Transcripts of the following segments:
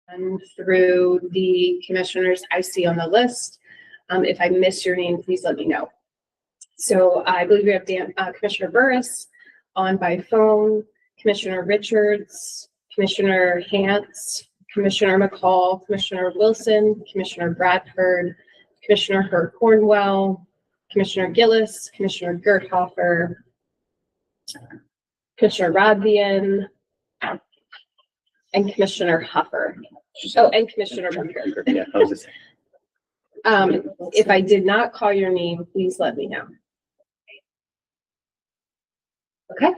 and through the commissioners I see on the list. If I miss your name, please let me know. So I believe we have Commissioner Burris on by phone, Commissioner Richards, Commissioner Hance, Commissioner McCall, Commissioner Wilson, Commissioner Bradford, Commissioner Herb Cornwell, Commissioner Gillis, Commissioner Gerthofer, Commissioner Rodvian, and Commissioner Huffer. Oh, and Commissioner Bunker. Yeah, I was just If I did not call your name, please let me know. Okay,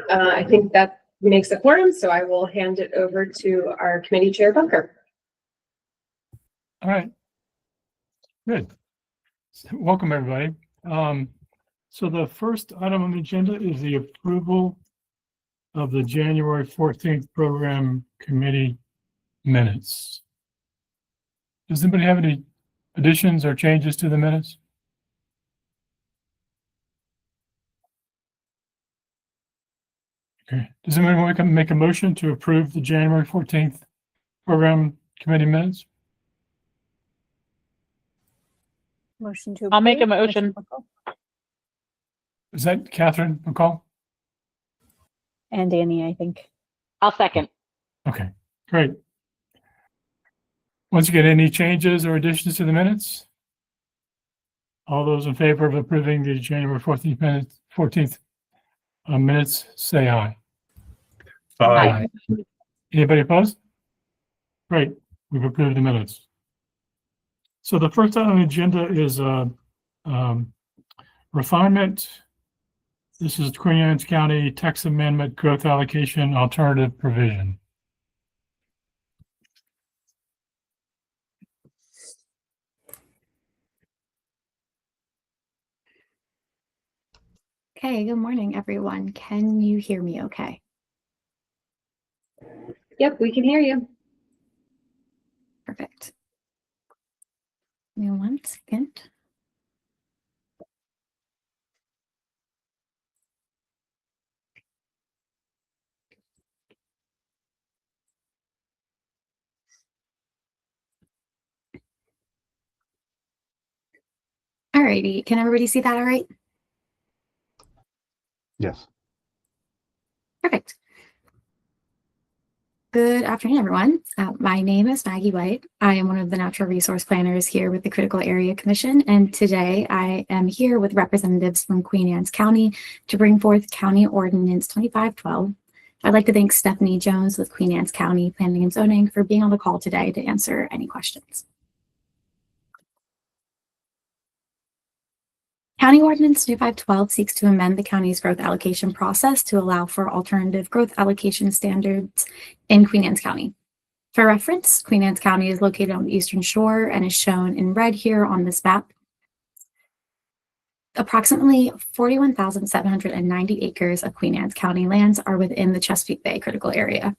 I think that makes a quorum, so I will hand it over to our committee chair, Bunker. All right. Good. Welcome, everybody. So the first item on the agenda is the approval of the January 14th program committee minutes. Does anybody have any additions or changes to the minutes? Okay. Does anyone want to make a motion to approve the January 14th program committee minutes? Motion to. I'll make a approve. motion. Is that Catherine McCall? And Danny, I think. I'll second. Okay, great. Once again, any changes or additions to the minutes? All those in favor of approving the January 14th minutes, say aye. Aye. Anybody opposed? Great, we've approved the minutes. So the first item on the agenda is refinement. This is Queen Anne's County Tax Amendment Growth Allocation Alternative Provision. Okay, good morning, everyone. Can you hear me okay? Yep, we can hear you. Perfect. Give me 1 second. Alrighty, can everybody see that all right? yes. Perfect. Good afternoon, everyone. My name is Maggie White. I am one of the natural resource planners here with the Critical Area Commission, and today I am here with representatives from Queen Anne's County to bring forth County Ordinance 2512. I'd like to thank Stephanie Jones with Queen Anne's County Planning and Zoning for being on the call today to answer any questions. County Ordinance 2512 seeks to amend the county's growth allocation process to allow for alternative growth allocation standards in Queen Anne's County. For reference, Queen Anne's County is located on the Eastern Shore and is shown in red here on this map. Approximately 41,790 acres of Queen Anne's County lands are within the Chesapeake Bay critical area.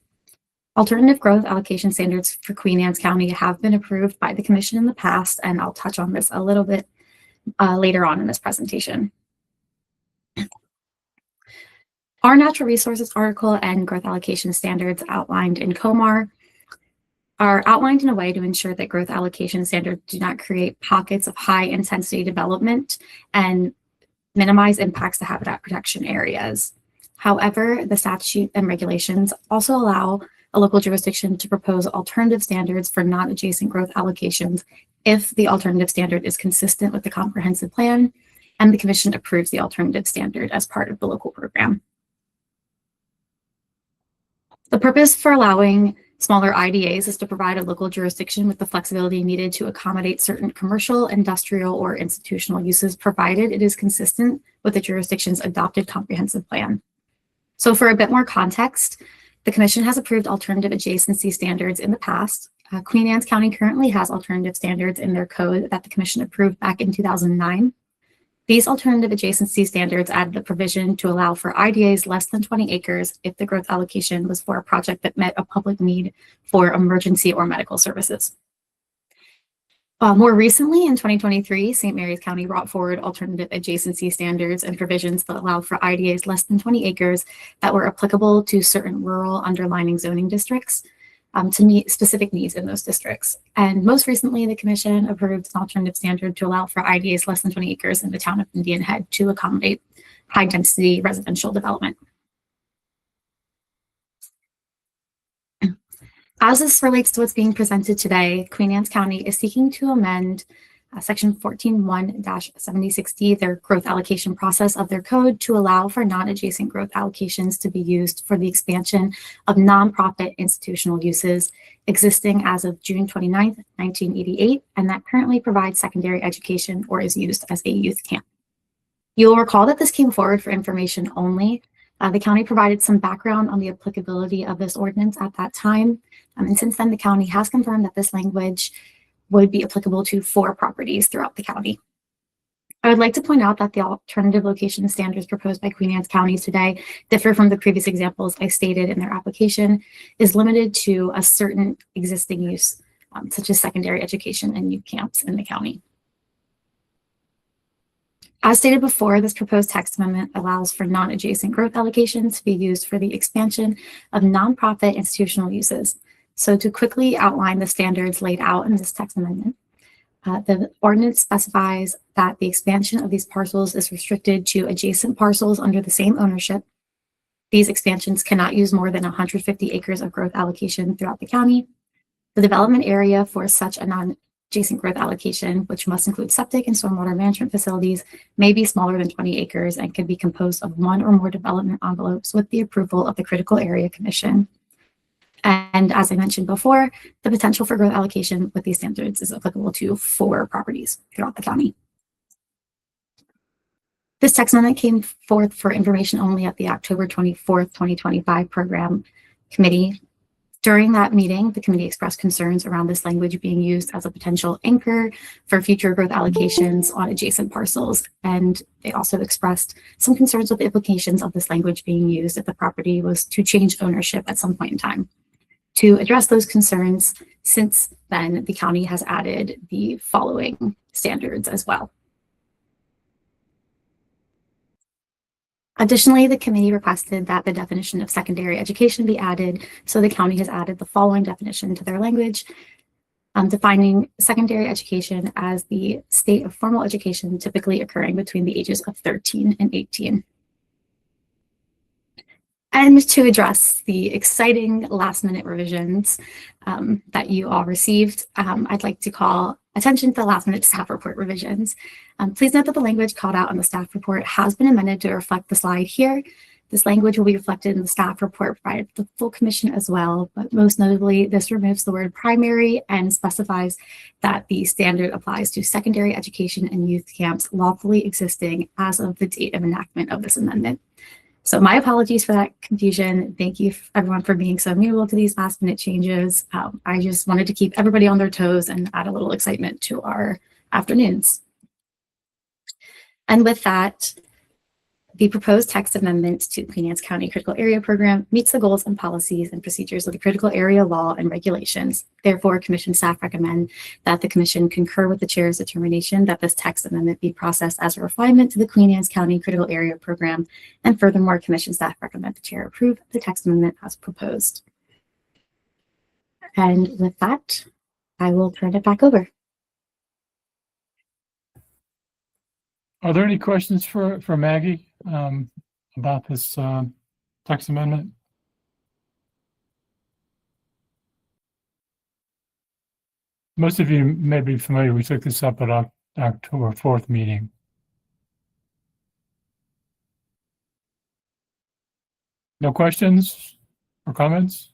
Alternative growth allocation standards for Queen Anne's County have been approved by the Commission in the past, and I'll touch on this a little bit later on in this presentation. Our natural resources article and growth allocation standards outlined in COMAR are outlined in a way to ensure that growth allocation standards do not create pockets of high intensity development and minimize impacts to habitat protection areas. However, the statute and regulations also allow a local jurisdiction to propose alternative standards for non-adjacent growth allocations if the alternative standard is consistent with the comprehensive plan and the Commission approves the alternative standard as part of the local program. The purpose for allowing smaller IDAs is to provide a local jurisdiction with the flexibility needed to accommodate certain commercial, industrial, or institutional uses, provided it is consistent with the jurisdiction's adopted comprehensive plan. So for a bit more context, the Commission has approved alternative adjacency standards in the past. Queen Anne's County currently has alternative standards in their code that the Commission approved back in 2009. These alternative adjacency standards added a provision to allow for IDAs less than 20 acres if the growth allocation was for a project that met a public need for emergency or medical services. More recently, in 2023, St. Mary's County brought forward alternative adjacency standards and provisions that allow for IDAs less than 20 acres that were applicable to certain rural underlying zoning districts. to meet specific needs in those districts. And most recently, the commission approved an alternative standard to allow for IDAs less than 20 acres in the town of Indian Head to accommodate high density residential development. As this relates to what's being presented today, Queen Anne's County is seeking to amend Section 14.1-7060, their growth allocation process of their code, to allow for non-adjacent growth allocations to be used for the expansion of nonprofit institutional uses existing as of June 29th, 1988, and that currently provides secondary education or is used as a youth camp. You'll recall that this came forward for information only. The county provided some background on the applicability of this ordinance at that time. And since then, the county has confirmed that this language would be applicable to 4 properties throughout the county. I would like to point out that the alternative location standards proposed by Queen Anne's County today differ from the previous examples I stated in their application, is limited to a certain existing use, such as secondary education and youth camps in the county. As stated before, this proposed text amendment allows for non-adjacent growth allocations to be used for the expansion of nonprofit institutional uses. So to quickly outline the standards laid out in this text amendment, the ordinance specifies that the expansion of these parcels is restricted to adjacent parcels under the same ownership. These expansions cannot use more than 150 acres of growth allocation throughout the county. The development area for such a non-adjacent growth allocation, which must include septic and stormwater management facilities, may be smaller than 20 acres and can be composed of 1 or more development envelopes with the approval of the Critical Area Commission. And as I mentioned before, the potential for growth allocation with these standards is applicable to 4 properties throughout the county. This text amendment came forth for information only at the October 24th, 2025 program committee. During that meeting, the committee expressed concerns around this language being used as a potential anchor for future growth allocations on adjacent parcels. And they also expressed some concerns with the implications of this language being used if the property was to change ownership at some point in time. To address those concerns, since then, the county has added the following standards as well. Additionally, the committee requested that the definition of secondary education be added, so the county has added the following definition to their language, defining secondary education as the state of formal education typically occurring between the ages of 13 and 18. And to address the exciting last-minute revisions that you all received, I'd like to call attention to the last-minute staff report revisions. Please note that the language called out on the staff report has been amended to reflect the slide here. This language will be reflected in the staff report provided to the full commission as well, but most notably, this removes the word primary and specifies that the standard applies to secondary education and youth camps lawfully existing as of the date of enactment of this amendment. So my apologies for that confusion. Thank you everyone for being so amenable to these last minute changes. I just wanted to keep everybody on their toes and add a little excitement to our afternoons. And with that, the proposed text amendment to Queen Anne's County Critical Area Program meets the goals and policies and procedures of the Critical Area Law and regulations. Therefore, Commission staff recommend that the Commission concur with the Chair's determination that this text amendment be processed as a refinement to the Queen Anne's County Critical Area Program. And furthermore, Commission staff recommend the Chair approve the text amendment as proposed. And with that, I will turn it back over. Are there any questions for Maggie about this text amendment? Most of you may be familiar. We took this up at our October 4th meeting. No questions or comments?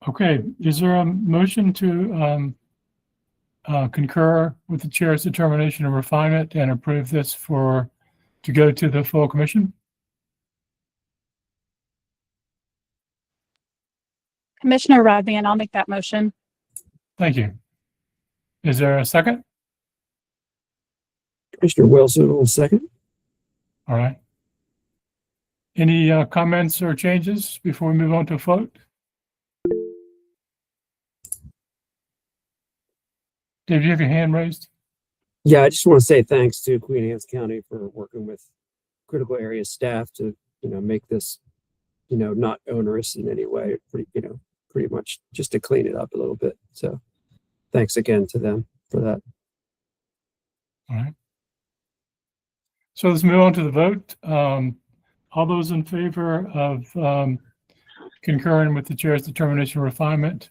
Okay, is there a motion to concur with the chair's determination of refinement and approve this to go to the full commission? Commissioner Rodney, and I'll make that motion. Thank you. Is there a second? Commissioner Wilson will second. All right. Any comments or changes before we move on to a vote? Dave, you have your hand raised? Yeah, I just want to say thanks to Queen Anne's County for working with critical area staff to, make this not onerous in any way. Pretty much just to clean it up a little bit. So thanks again to them for that. All right. So let's move on to the vote. All those in favor of concurring with the chair's determination of refinement,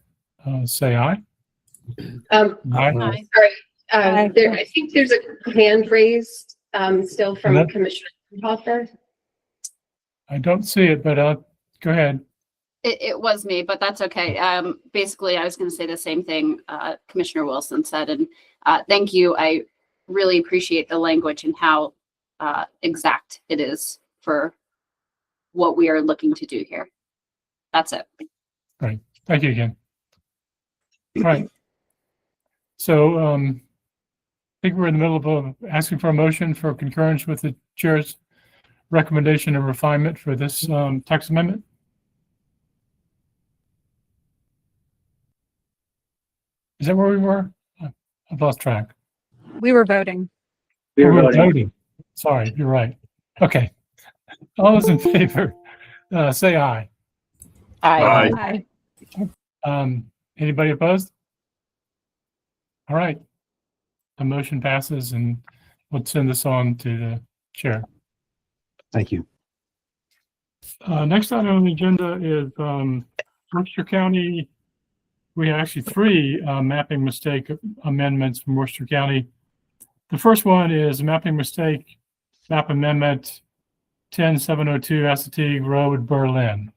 say aye. Aye. Sorry, Aye. I think there's a hand raised, still from Yep. Commissioner Hoffer. I don't see it, but go ahead. It was me, but that's okay. Basically, I was going to say the same thing Commissioner Wilson said, and thank you. I really appreciate the language and how exact it is for what we are looking to do here. That's it. Thank you again. All right. So I think we're in the middle of asking for a motion for concurrence with the chair's recommendation of refinement for this text amendment. Is that where we were? I've lost track. We were voting. Oh, we're voting. Sorry, you're right. Okay. All those in favor, say aye. Aye. Aye. Anybody opposed? All right. The motion passes, and we'll send this on to the chair. Thank you. Next item on the agenda is Worcester County. We have actually three mapping mistake amendments from Worcester County. The first one is a mapping mistake, map amendment 10702 Assateague Road, Berlin.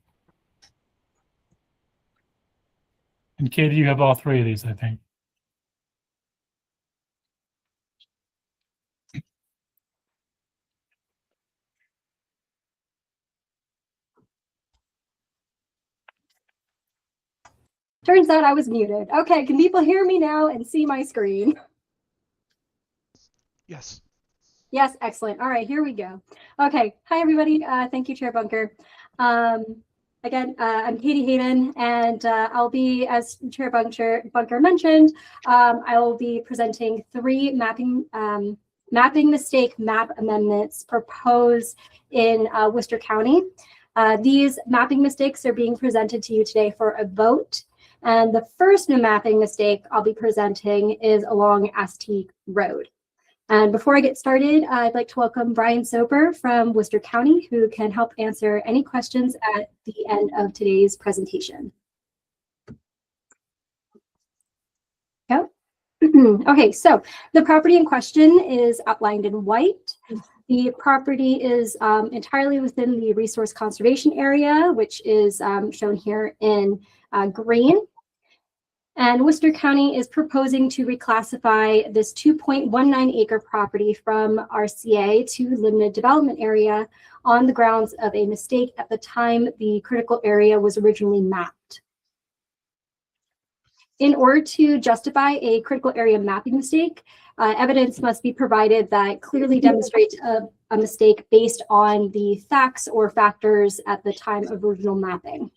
And Katie, you have all three of these, I think. Turns out I was muted. Okay, can people hear me now and see my screen? Yes. Yes, excellent. All right, here we go. Okay, hi everybody. Thank you, Chair Bunker. Again, I'm Katie Hayden, and I'll be, as Chair Bunker mentioned, I will be presenting three mapping mistake map amendments proposed in Worcester County. These mapping mistakes are being presented to you today for a vote. And the first new mapping mistake I'll be presenting is along Assateague Road. And before I get started, I'd like to welcome Brian Soper from Worcester County, who can help answer any questions at the end of today's presentation. Yep. Okay, so the property in question is outlined in white. The property is entirely within the resource conservation area, which is shown here in green. And Worcester County is proposing to reclassify this 2.19 acre property from RCA to limited development area on the grounds of a mistake at the time the critical area was originally mapped. In order to justify a critical area mapping mistake, evidence must be provided that clearly demonstrates a mistake based on the facts or factors at the time of original mapping.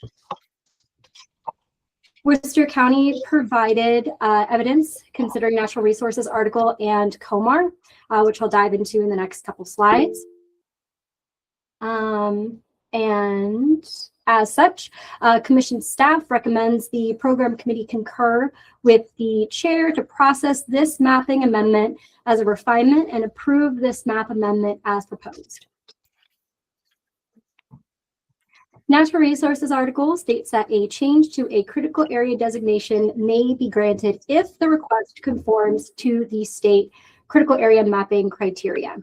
Worcester County provided evidence considering natural resources article and COMAR, which I'll dive into in the next couple slides. And as such, commission staff recommends the program committee concur with the chair to process this mapping amendment as a refinement and approve this map amendment as proposed. Natural resources article states that a change to a critical area designation may be granted if the request conforms to the state critical area mapping criteria.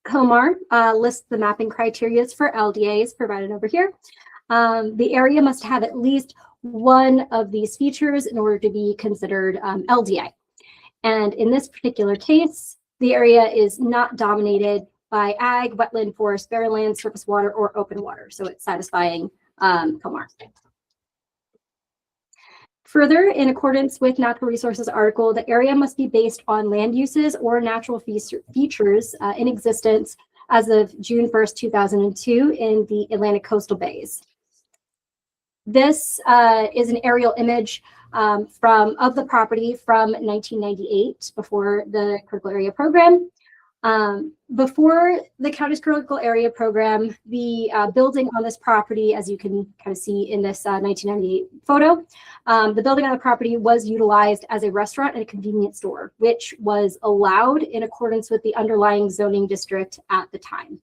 COMAR lists the mapping criteria for LDAs provided over here. The area must have at least one of these features in order to be considered LDA. And in this particular case, the area is not dominated by ag, wetland, forest, bare land, surface water, or open water. So it's satisfying COMAR. Further, in accordance with natural resources article, the area must be based on land uses or natural features in existence as of June 1st, 2002 in the Atlantic coastal bays. This is an aerial image of the property from 1998 before the critical area program. Before the county's critical area program, the building on this property, as you can kind of see in this 1998 photo, the building on the property was utilized as a restaurant and a convenience store, which was allowed in accordance with the underlying zoning district at the time.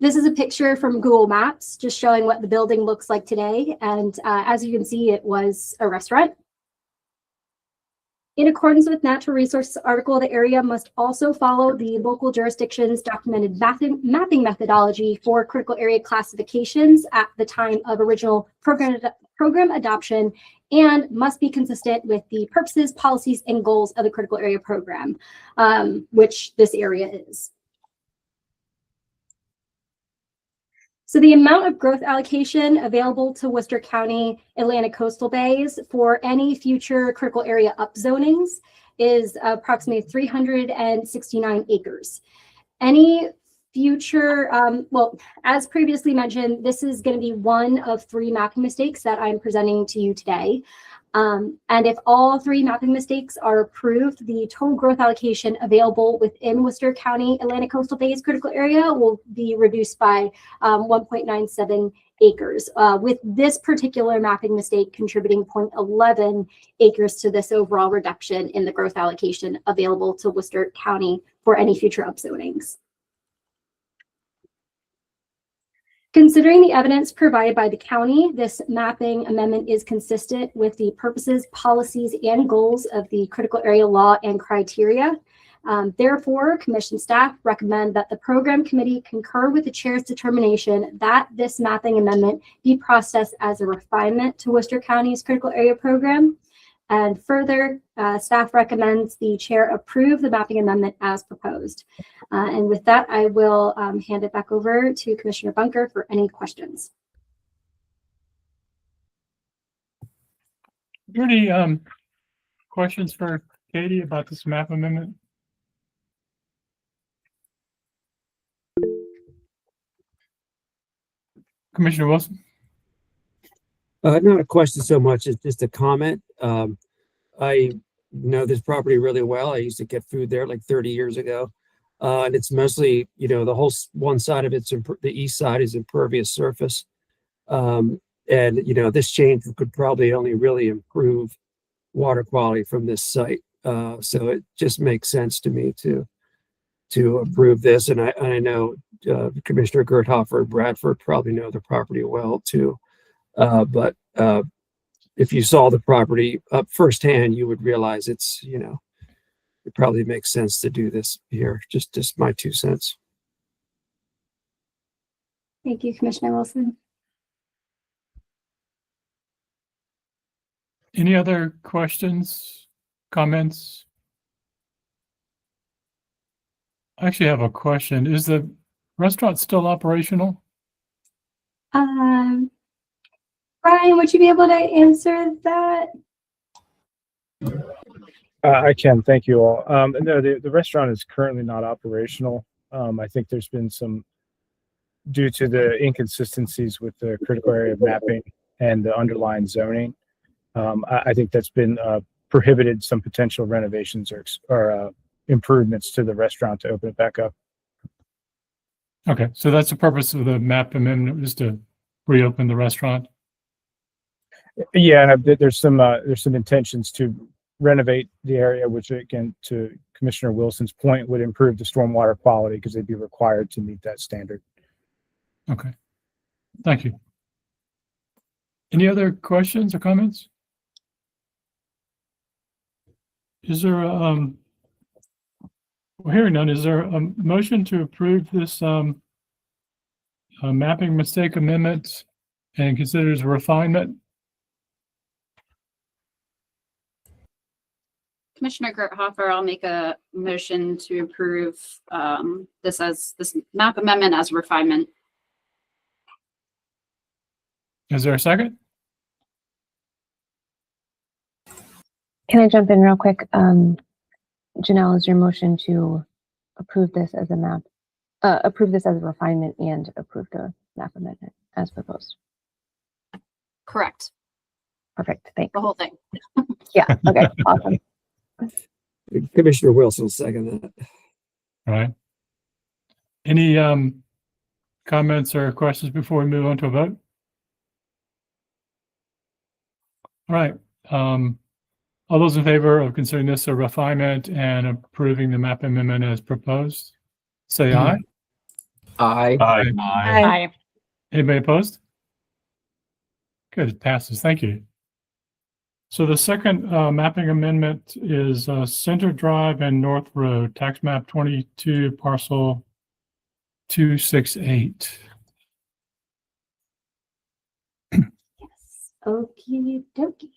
This is a picture from Google Maps, just showing what the building looks like today. And as you can see, it was a restaurant. In accordance with Natural Resources article, the area must also follow the local jurisdiction's documented mapping methodology for critical area classifications at the time of original program adoption, and must be consistent with the purposes, policies, and goals of the critical area program, which this area is. So the amount of growth allocation available to Worcester County Atlantic Coastal Bays for any future critical area upzonings is approximately 369 acres. Any future, well, as previously mentioned, this is going to be one of 3 mapping mistakes that I'm presenting to you today. And if all 3 mapping mistakes are approved, the total growth allocation available within Worcester County Atlantic Coastal Bays critical area will be reduced by 1.97 acres, with this particular mapping mistake contributing 0.11 acres to this overall reduction in the growth allocation available to Worcester County for any future upzonings. Considering the evidence provided by the county, this mapping amendment is consistent with the purposes, policies, and goals of the critical area law and criteria. Therefore, commission staff recommend that the program committee concur with the chair's determination that this mapping amendment be processed as a refinement to Worcester County's critical area program. And further, staff recommends the chair approve the mapping amendment as proposed. And with that, I will hand it back over to Commissioner Bunker for any questions. Any questions for Katie about this map amendment? Commissioner Wilson? Not a question so much, it's just a comment. I know this property really well. I used to get food there like 30 years ago. And it's mostly, the whole one side of it's the east side is impervious surface. And, this change could probably only really improve water quality from this site. So it just makes sense to me to approve this. And I know Commissioner Gerthofer and Bradford probably know the property well too. But if you saw the property up firsthand, you would realize it's, it probably makes sense to do this here. Just my 2 cents. Thank you, Commissioner Wilson. Any other questions, comments? I actually have a question. Is the restaurant still operational? Brian, would you be able to answer that? I can, thank you all. No, the restaurant is currently not operational. I think there's been some, due to the inconsistencies with the critical area mapping and the underlying zoning. I think that's been prohibited some potential renovations or improvements to the restaurant to open it back up. Okay, so that's the purpose of the map amendment, is to reopen the restaurant? Yeah, and there's some intentions to renovate the area, which again, to Commissioner Wilson's point, would improve the stormwater quality because they'd be required to meet that standard. Okay, thank you. Any other questions or comments? Is there a, well, hearing none, is there a motion to approve this mapping mistake amendment and consider as a refinement? Commissioner Gerthofer, I'll make a motion to approve this map amendment as a refinement. Is there a second? Can I jump in real quick? Janelle, is your motion to approve this as a map, approve this as a refinement and approve the map amendment as proposed? Correct. Perfect, thanks. The whole thing. Yeah, okay, awesome. Commissioner Wilson will second that. All right. Any comments or questions before we move on to a vote? All right. All those in favor of considering this a refinement and approving the map amendment as proposed, say aye. Aye. Aye. Anybody opposed? Good, it passes. Thank you. So the second mapping amendment is Center Drive and North Road, tax map 22, parcel 268. Okie dokie.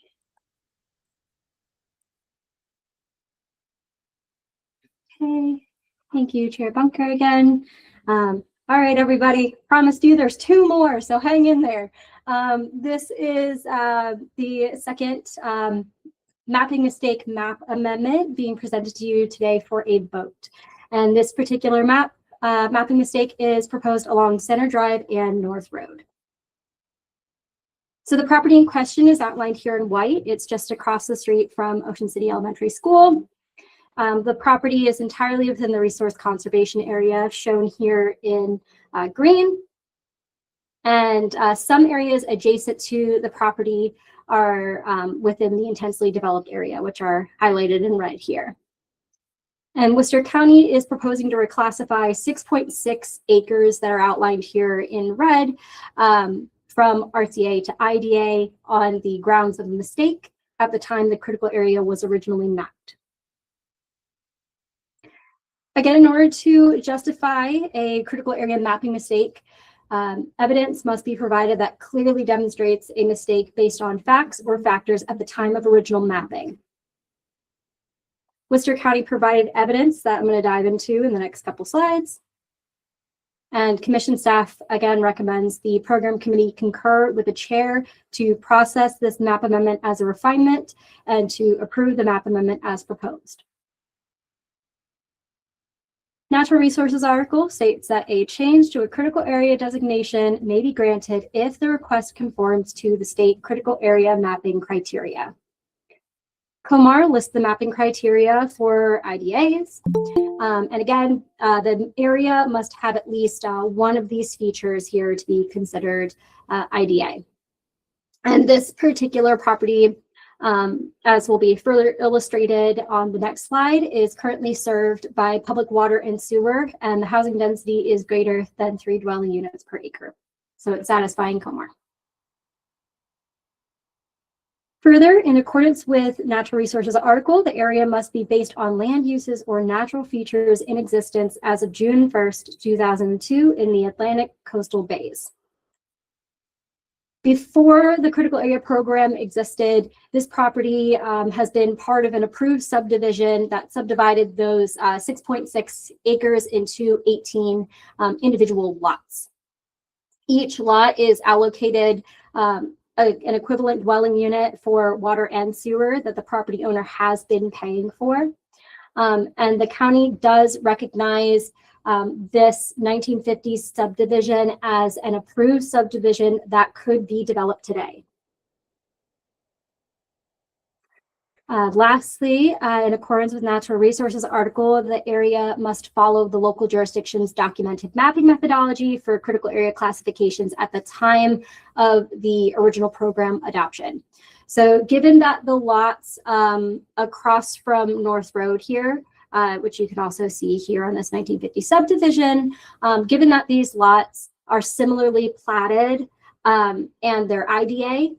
Okay, thank you, Chair Bunker again. All right, everybody, promised you there's two more, so hang in there. This is the second mapping mistake map amendment being presented to you today for a vote. And this particular mapping mistake is proposed along Center Drive and North Road. So the property in question is outlined here in white. It's just across the street from Ocean City Elementary School. The property is entirely within the resource conservation area shown here in green. And some areas adjacent to the property are within the intensely developed area, which are highlighted in red here. And Worcester County is proposing to reclassify 6.6 acres that are outlined here in red from RCA to IDA on the grounds of a mistake at the time the critical area was originally mapped. Again, in order to justify a critical area mapping mistake, evidence must be provided that clearly demonstrates a mistake based on facts or factors at the time of original mapping. Worcester County provided evidence that I'm going to dive into in the next couple slides. And commission staff again recommends the program committee concur with the chair to process this map amendment as a refinement and to approve the map amendment as proposed. Natural Resources article states that a change to a critical area designation may be granted if the request conforms to the state critical area mapping criteria. COMAR lists the mapping criteria for IDAs. And again, the area must have at least one of these features here to be considered IDA. And this particular property, as will be further illustrated on the next slide, is currently served by public water and sewer, and the housing density is greater than 3 dwelling units per acre. So it's satisfying COMAR. Further, in accordance with Natural Resources article, the area must be based on land uses or natural features in existence as of June 1st, 2002 in the Atlantic coastal bays. Before the critical area program existed, this property has been part of an approved subdivision that subdivided those 6.6 acres into 18 individual lots. Each lot is allocated an equivalent dwelling unit for water and sewer that the property owner has been paying for. And the county does recognize this 1950s subdivision as an approved subdivision that could be developed today. Lastly, in accordance with Natural Resources article, the area must follow the local jurisdiction's documented mapping methodology for critical area classifications at the time of the original program adoption. So given that the lots across from North Road here, which you can also see here on this 1950 subdivision, given that these lots are similarly platted and they're IDA,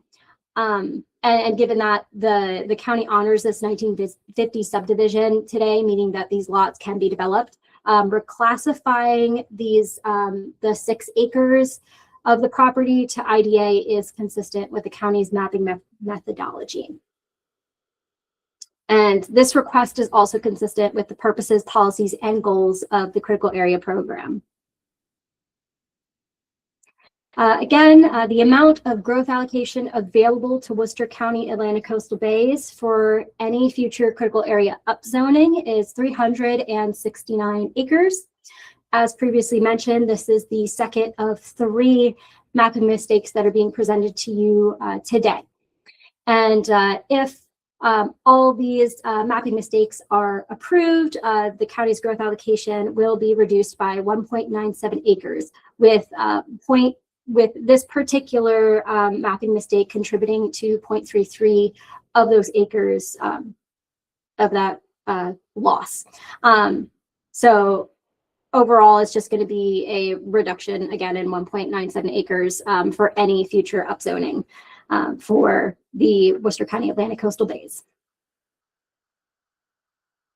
and given that the county honors this 1950 subdivision today, meaning that these lots can be developed, reclassifying these the 6 acres of the property to IDA is consistent with the county's mapping methodology. And this request is also consistent with the purposes, policies, and goals of the critical area program. Again, the amount of growth allocation available to Worcester County Atlantic Coastal Bays for any future critical area upzoning is 369 acres. As previously mentioned, this is the second of 3 mapping mistakes that are being presented to you today. And if All these mapping mistakes are approved. The county's growth allocation will be reduced by 1.97 acres with this particular mapping mistake contributing to 0.33 of those acres of that loss. So overall, it's just going to be a reduction again in 1.97 acres for any future upzoning for the Worcester County Atlantic Coastal Bays.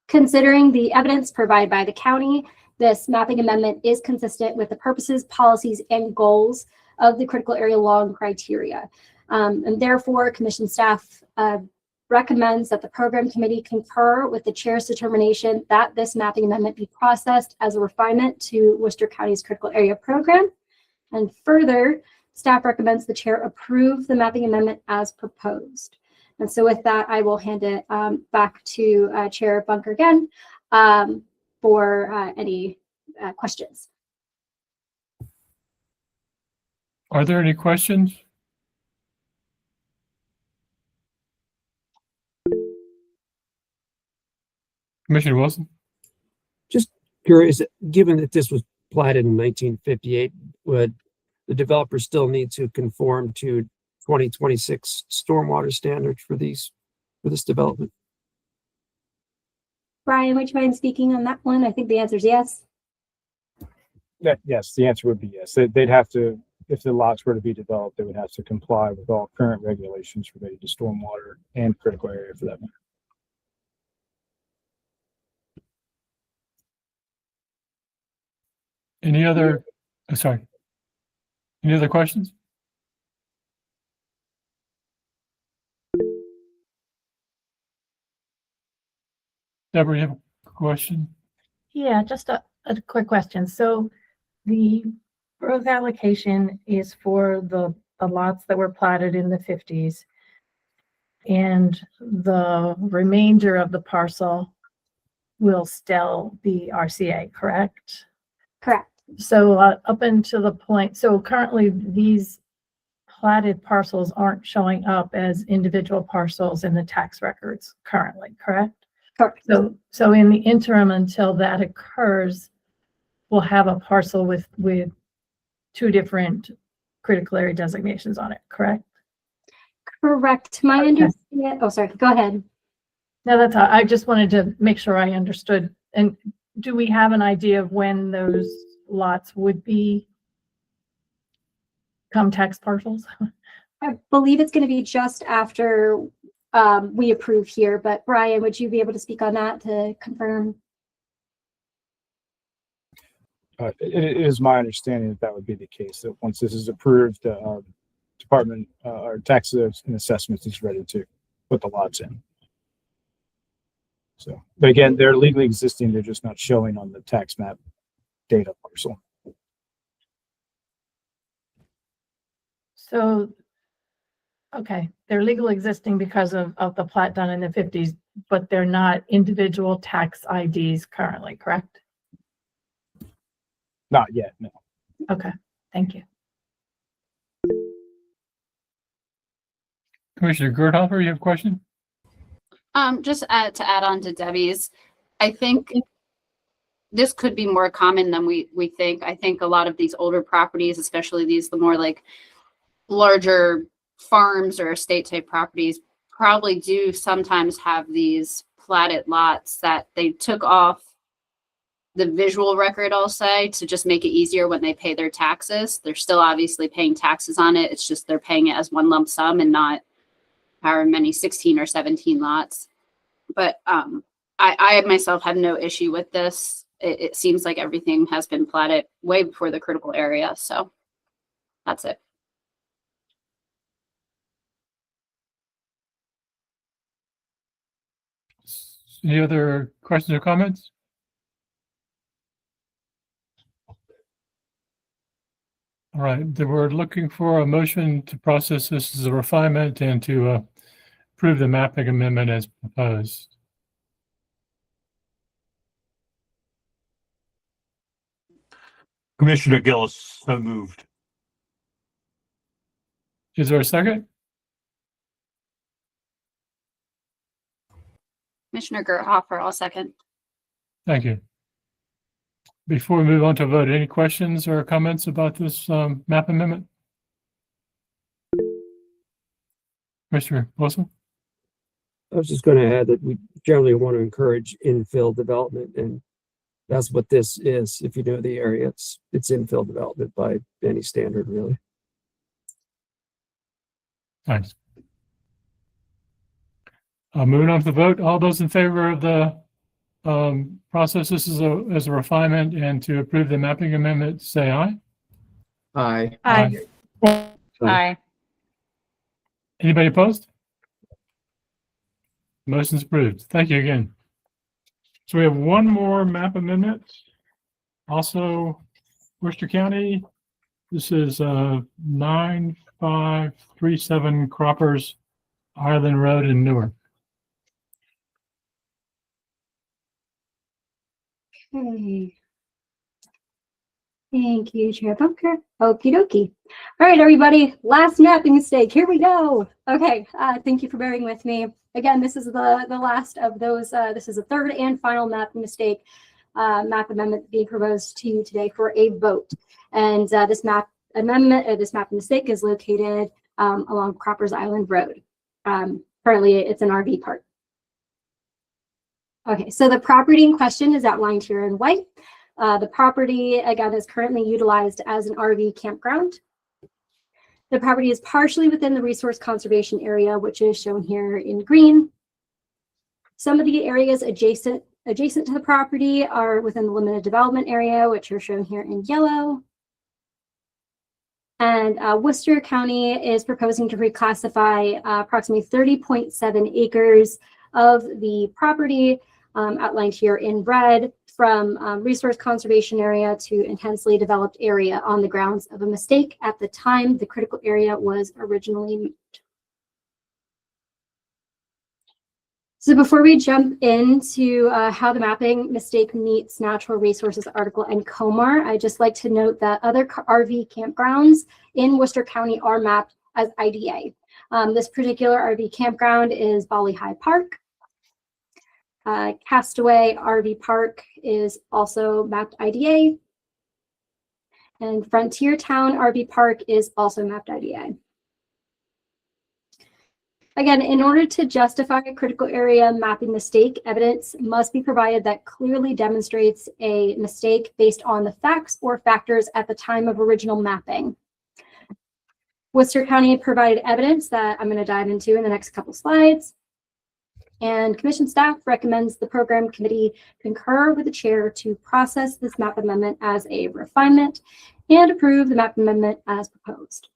Considering the evidence provided by the county, this mapping amendment is consistent with the purposes, policies, and goals of the critical area law and criteria. And therefore, commission staff recommends that the program committee concur with the chair's determination that this mapping amendment be processed as a refinement to Worcester County's critical area program. And further, staff recommends the chair approve the mapping amendment as proposed. And so with that, I will hand it back to Chair Bunker again for any questions. Are there any questions? Commissioner Wilson? Just curious, given that this was platted in 1958, would the developer still need to conform to 2026 stormwater standards for this development? Brian, would you mind speaking on that one? I think the answer is yes. Yes, the answer would be yes. They'd have to, if the lots were to be developed, they would have to comply with all current regulations related to stormwater and critical area for that matter. Any other, sorry, any other questions? Deborah, you have a question? Yeah, just a quick question. So the growth allocation is for the lots that were platted in the 50s. And the remainder of the parcel will still be RCA, correct? Correct. So up until the point, so currently these platted parcels aren't showing up as individual parcels in the tax records currently, correct? Correct. So in the interim, until that occurs, we'll have a parcel with two different critical area designations on it, correct? Correct. My understanding. Oh, sorry. Go ahead. No, that's all. I just wanted to make sure I understood. And do we have an idea of when those lots would become tax parcels? I believe it's going to be just after we approve here, but Brian, would you be able to speak on that to confirm? It is my understanding that would be the case, that once this is approved, Department or Taxes and Assessments is ready to put the lots in. So, but again, they're legally existing, they're just not showing on the tax map data parcel. So, okay, they're legal existing because of the plat done in the 50s, but they're not individual tax IDs currently, correct? Not yet, no. Okay, thank you. Commissioner Gerthofer, you have a question? Just to add on to Debbie's, I think this could be more common than we think. I think a lot of these older properties, especially the more like larger farms or estate type properties, probably do sometimes have these platted lots that they took off the visual record, I'll say, to just make it easier when they pay their taxes. They're still obviously paying taxes on it. It's just they're paying it as one lump sum and not however many 16 or 17 lots. But I myself have no issue with this. It seems like everything has been platted way before the critical area. So that's it. Any other questions or comments? All right, then we're looking for a motion to process this as a refinement and to approve the mapping amendment as proposed. Commissioner Gillis, so moved. Is there a second? Commissioner Gerthofer, I'll second. Thank you. Before we move on to vote, any questions or comments about this map amendment? Commissioner Wilson? I was just going to add that we generally want to encourage infill development, and that's what this is. If you know the area, it's infill development by any standard, really. Thanks. Moving on to the vote, all those in favor of the process, this is as a refinement and to approve the mapping amendment, say aye. Aye. Aye. Anybody opposed? Motion's approved. Thank you again. So we have one more map amendment. Also, Worcester County. This is 9537 Croppers Island Road in Newark. Okay. Thank you, Chair Bunker. Okie dokie. All right, everybody, last mapping mistake. Here we go. Okay, thank you for bearing with me. Again, this is the last of those. This is the third and final mapping mistake map amendment being proposed to you today for a vote. And this map amendment, this mapping mistake is located along Croppers Island Road. Currently, it's an RV park. Okay, so the property in question is outlined here in white. The property, again, is currently utilized as an RV campground. The property is partially within the resource conservation area, which is shown here in green. Some of the areas adjacent to the property are within the limited development area, which are shown here in yellow. And Worcester County is proposing to reclassify approximately 30.7 acres of the property outlined here in red from resource conservation area to intensely developed area on the grounds of a mistake at the time the critical area was originally moved. So before we jump into how the mapping mistake meets natural resources article and COMAR, I'd just like to note that other RV campgrounds in Worcester County are mapped as IDA. This particular RV campground is Bali High Park. Castaway RV Park is also mapped IDA. And Frontier Town RV Park is also mapped IDA. Again, in order to justify a critical area mapping mistake, evidence must be provided that clearly demonstrates a mistake based on the facts or factors at the time of original mapping. Worcester County provided evidence that I'm going to dive into in the next couple slides. And commission staff recommends the program committee concur with the chair to process this map amendment as a refinement and approve the map amendment as proposed.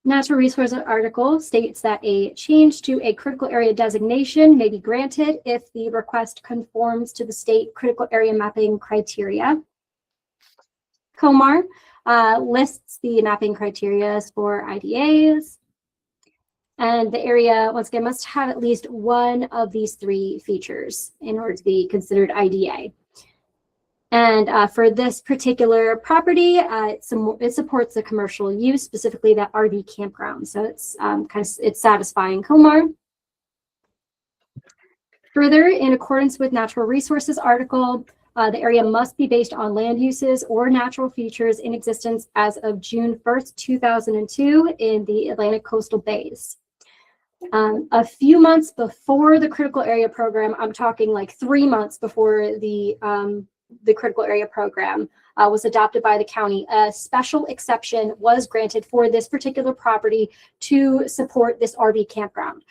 Natural Resources article states that a change to a critical area designation may be granted if the request conforms to the state critical area mapping criteria. COMAR lists the mapping criteria for IDAs. And the area, once again, must have at least one of these three features in order to be considered IDA. And for this particular property, it supports the commercial use, specifically that RV campground. So it's it's satisfying COMAR. Further, in accordance with Natural Resources article, the area must be based on land uses or natural features in existence as of June 1st, 2002 in the Atlantic coastal bays. A few months before the critical area program, I'm talking like 3 months before the critical area program was adopted by the county, a special exception was granted for this particular property to support this RV campground.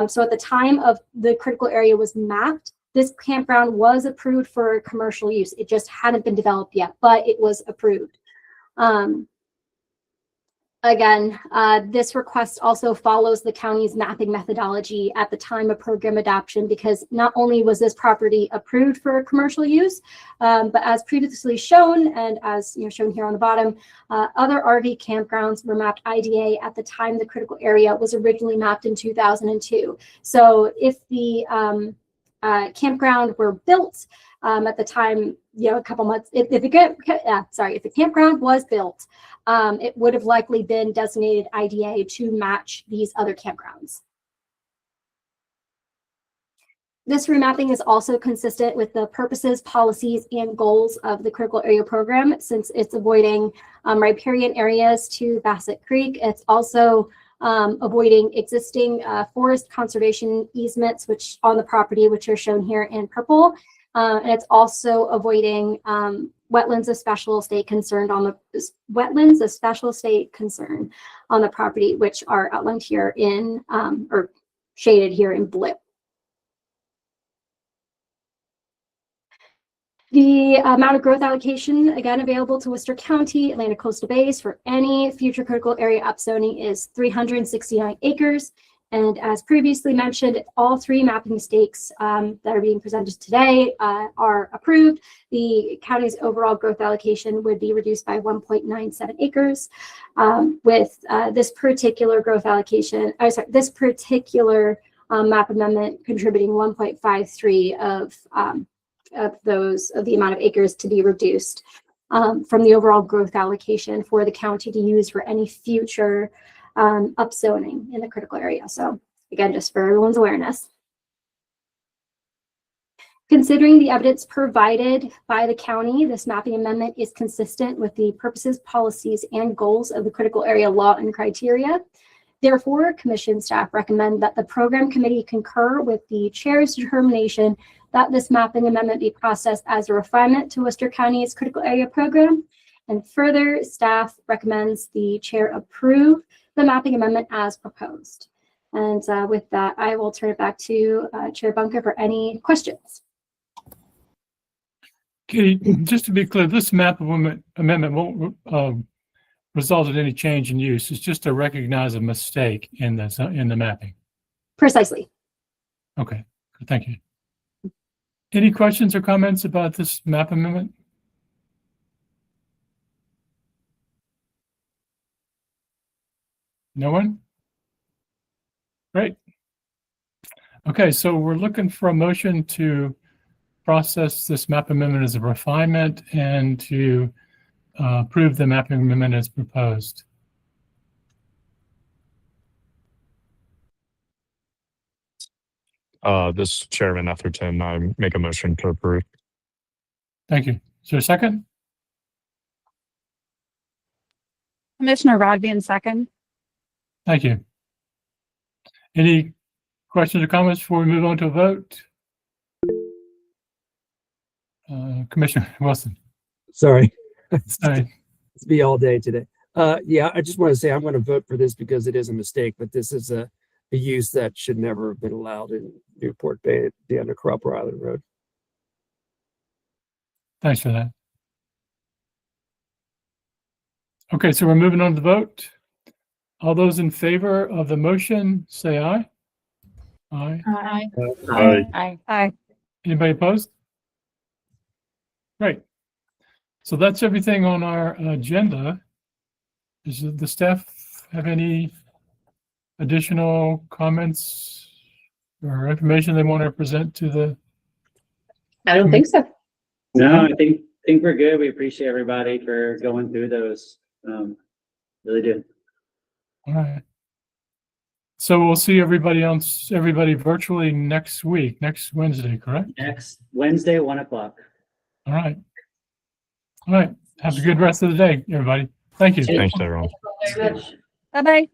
So at the time of the critical area was mapped, this campground was approved for commercial use. It just hadn't been developed yet, but it was approved. Again, this request also follows the county's mapping methodology at the time of program adoption, because not only was this property approved for commercial use, but as previously shown, and as shown here on the bottom, other RV campgrounds were mapped IDA at the time the critical area was originally mapped in 2002. So if the campground were built at the time, a couple months, if the campground was built, it would have likely been designated IDA to match these other campgrounds. This remapping is also consistent with the purposes, policies, and goals of the critical area program, since it's avoiding riparian areas to Bassett Creek. It's also avoiding existing forest conservation easements, which on the property, which are shown here in purple. And it's also avoiding wetlands of special state concern on the wetlands of special state concern on the property, which are outlined here in or shaded here in blue. The amount of growth allocation, again, available to Worcester County, Atlantic Coastal Bays for any future critical area upzoning is 369 acres. And as previously mentioned, all three mapping stakes that are being presented today are approved. The county's overall growth allocation would be reduced by 1.97 acres. With this particular growth allocation, this particular map amendment contributing 1.53 of the amount of acres to be reduced from the overall growth allocation for the county to use for any future upzoning in the critical area. So again, just for everyone's awareness. Considering the evidence provided by the county, this mapping amendment is consistent with the purposes, policies, and goals of the critical area law and criteria. Therefore, commission staff recommend that the program committee concur with the chair's determination that this mapping amendment be processed as a refinement to Worcester County's critical area program. And further, staff recommends the chair approve the mapping amendment as proposed. And with that, I will turn it back to Chair Bunker for any questions. Katie, just to be clear, this map amendment won't result in any change in use. It's just to recognize a mistake in the mapping. Precisely. Okay, thank you. Any questions or comments about this map amendment? No one? Great. Okay, so we're looking for a motion to process this map amendment as a refinement and to approve the mapping amendment as proposed. This Chairman Etherton, I make a motion to approve. Thank you. Is there a second? Commissioner Rodbian, second. Thank you. Any questions or comments before we move on to a vote? Commissioner Wilson. Sorry. Sorry. It's be all day today. Yeah, I just want to say I'm going to vote for this because it is a mistake, but this is a use that should never have been allowed in Newport Bay at the end of Cropper Island Road. Thanks for that. Okay, so we're moving on to the vote. All those in favor of the motion, say aye. Aye. Aye. Aye. Aye. Aye. Anybody opposed? Great. So that's everything on our agenda. Does the staff have any additional comments or information they want to present to the? I don't think so. No, I think we're good. We appreciate everybody for going through those. Really do. All right. So we'll see everybody virtually next week, next Wednesday, correct? Next Wednesday, 1 o'clock. All right. All right. Have a good rest of the day, everybody. Thank you. Thanks, everyone. Very much. Bye-bye.